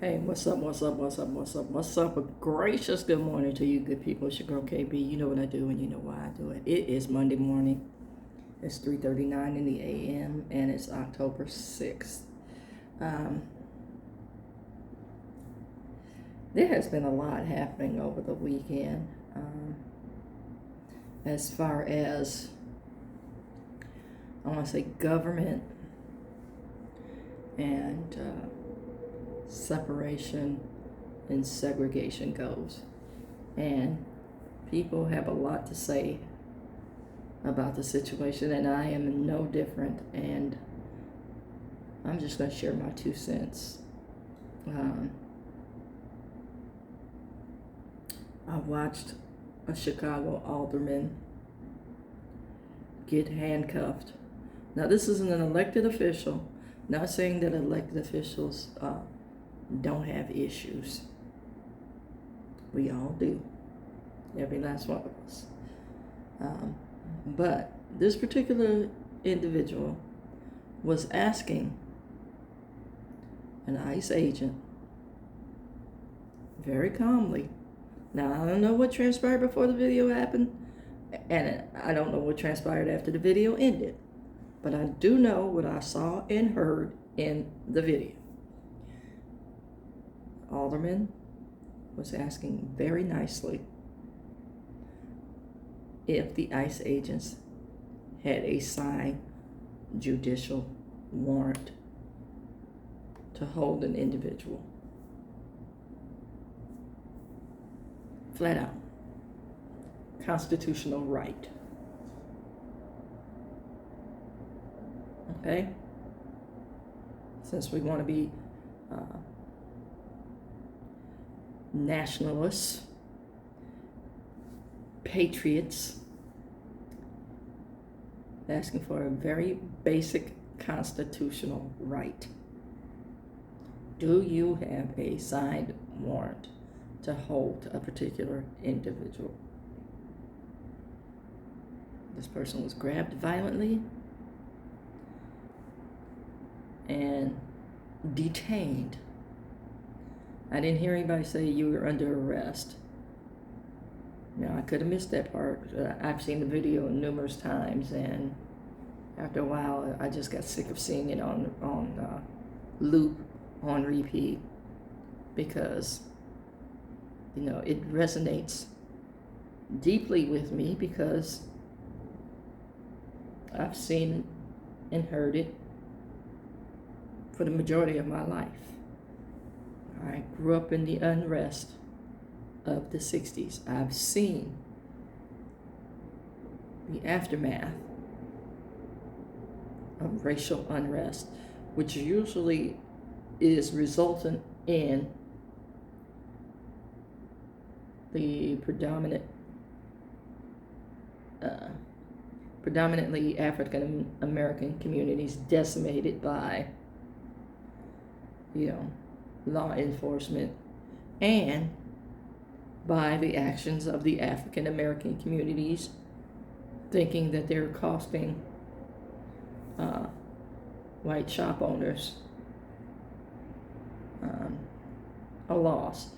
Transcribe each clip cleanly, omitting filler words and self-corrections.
Hey, what's up, what's up, what's up, what's up, what's up? A gracious good morning to you good people. It's your girl KB. You know what I do and you know why I do it. It is Monday morning. It's 3:39 in the AM and it's October 6th. There has been a lot happening over the weekend as far as, I want to say, government and separation and segregation goes. And people have a lot to say about the situation, and I am no different. And I'm just going to share my 2 cents. I watched a Chicago alderman get handcuffed. Now, this isn't an elected official. Not saying that elected officials don't have issues. We all do. Every last one of us. But this particular individual was asking an ICE agent very calmly. Now, I don't know what transpired before the video happened, and I don't know what transpired after the video ended. But I do know what I saw and heard in the video. Alderman was asking very nicely if the ICE agents had a signed judicial warrant to hold an individual. Flat out. Constitutional right. Okay? Since we want to be nationalists, patriots, asking for a very basic constitutional right. Do you have a signed warrant to hold a particular individual? This person was grabbed violently and detained. I didn't hear anybody say you were under arrest. Now, I could have missed that part. I've seen the video numerous times, and after a while, I just got sick of seeing it on loop, on repeat, because, it resonates deeply with me because I've seen and heard it for the majority of my life. I grew up in the unrest of the 60s. I've seen the aftermath of racial unrest, which usually is resultant in the predominantly African American communities decimated by, law enforcement and by the actions of the African American communities, thinking that they're costing white shop owners a loss,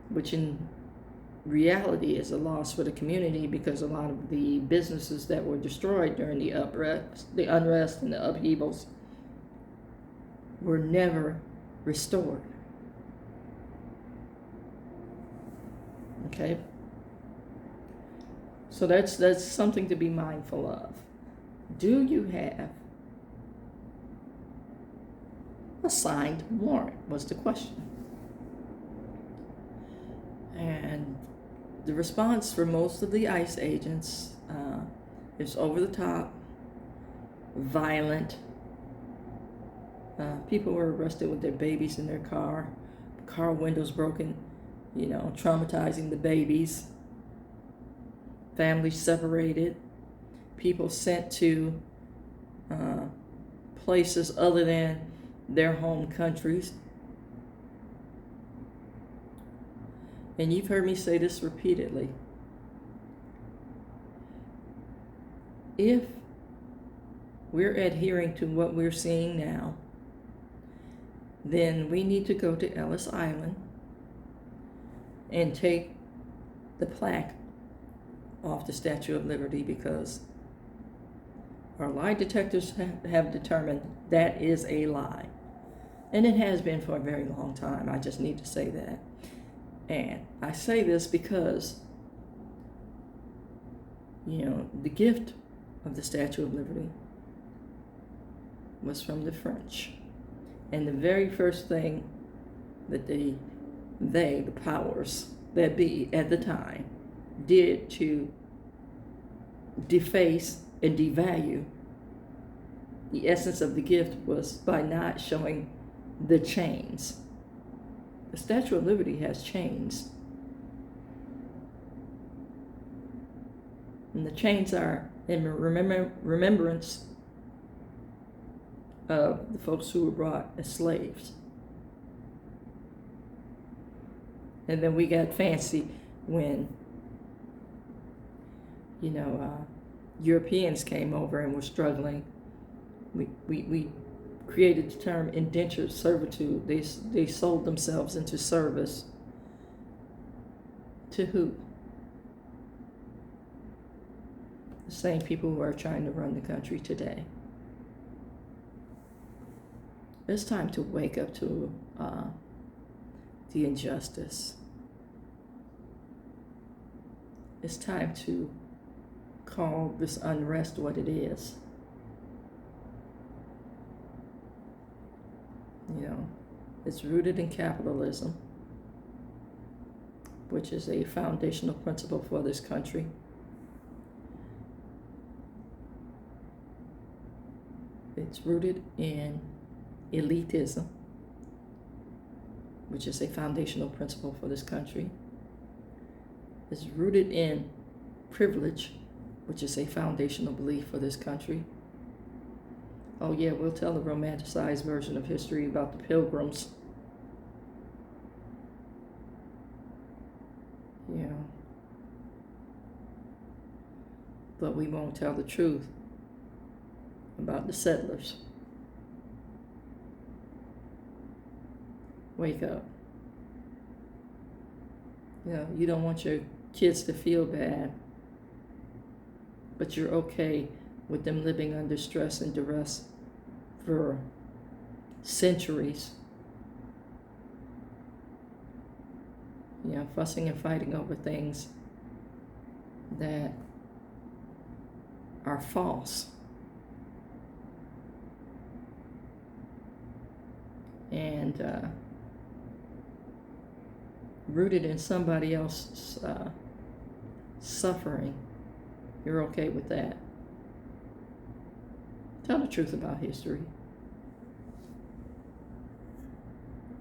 which in reality is a loss for the community, because a lot of the businesses that were destroyed during the unrest and the upheavals were never restored. Okay? So that's something to be mindful of. Do you have a signed warrant, was the question. And the response for most of the ICE agents is over the top, violent. People were arrested with their babies in their car windows broken, traumatizing the babies, families separated, people sent to places other than their home countries. And you've heard me say this repeatedly. If we're adhering to what we're seeing now, then we need to go to Ellis Island and take the plaque off the Statue of Liberty, because our lie detectors have determined that is a lie. And it has been for a very long time. I just need to say that. And I say this because, the gift of the Statue of Liberty was from the French. And the very first thing that the powers that be at the time, did to deface and devalue the essence of the gift was by not showing the chains. The Statue of Liberty has chains. And the chains are in remembrance of the folks who were brought as slaves. And then we got fancy when, Europeans came over and were struggling. We created the term indentured servitude. They sold themselves into service. To who? The same people who are trying to run the country today. It's time to wake up to the injustice. It's time to call this unrest what it is. It's rooted in capitalism, which is a foundational principle for this country. It's rooted in elitism, which is a foundational principle for this country. It's rooted in privilege, which is a foundational belief for this country. Oh yeah, we'll tell a romanticized version of history about the Pilgrims. But we won't tell the truth about the settlers. Wake up. You don't want your kids to feel bad, but you're okay with them living under stress and duress for centuries. Fussing and fighting over things that are false. And rooted in somebody else's suffering. You're okay with that. Tell the truth about history.